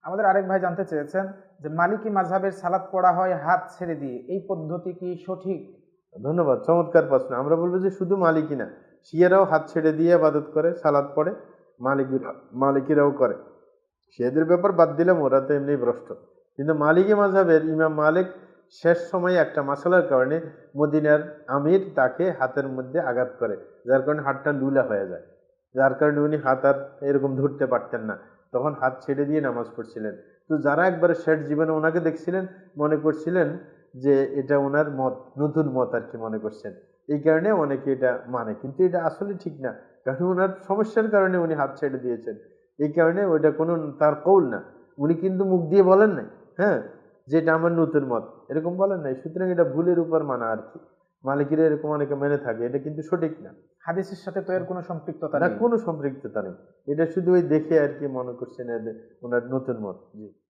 আমাদের আরেক ভাই জানতে চেয়েছেন যে মালিকি মাযহাবের সালাত পড়া হয় হাত ছেড়ে দিয়ে, এই পদ্ধতি কি সঠিক? ধন্যবাদ, চমৎকার প্রশ্ন। আমরা বলবো যে শুধু মালিকি না, শিয়ারাও হাত ছেড়ে দিয়ে ইবাদত করে, সালাত পড়ে, মালিকিরাও করে। শিয়াদের ব্যাপার বাদ দিলাম, ওরা তো এমনি ভ্রষ্ট। কিন্তু মালিকি মাযহাবের ইমাম মালিক শেষ সময়ে একটা মাসালার কারণে মদিনার আমির তাকে হাতের মধ্যে আঘাত করে, যার কারণে হাতটা লুলা হয়ে যায়, যার কারণে উনি হাত আর এরকম ধরতে পারতেন না, তখন হাত ছেড়ে দিয়ে নামাজ পড়ছিলেন। তো যারা একবারে শেষ জীবনে ওনাকে দেখছিলেন মনে করছিলেন যে এটা ওনার মত, নতুন মত আর কি মনে করছেন, এই কারণে অনেকে এটা মানে, কিন্তু এটা আসলে ঠিক না, কারণ ওনার সমস্যার কারণে উনি হাত ছেড়ে দিয়েছেন। এই কারণে ওইটা কোনো তার কৌল না, উনি কিন্তু মুখ দিয়ে বলেন নাই, হ্যাঁ, যেটা আমার নতুন মত এরকম বলেন নাই। সুতরাং এটা ভুলের উপর মানা আর কি, মালিকেরা এরকম অনেকে মেনে থাকে, এটা কিন্তু সঠিক না। হাদিসের সাথে তো এর কোনো সম্পৃক্ততা না, নেই। কোনো সম্পৃক্ততা নেই, এটা শুধু ওই দেখে আর কি মনে করছেন ওনার নতুন মত। জি।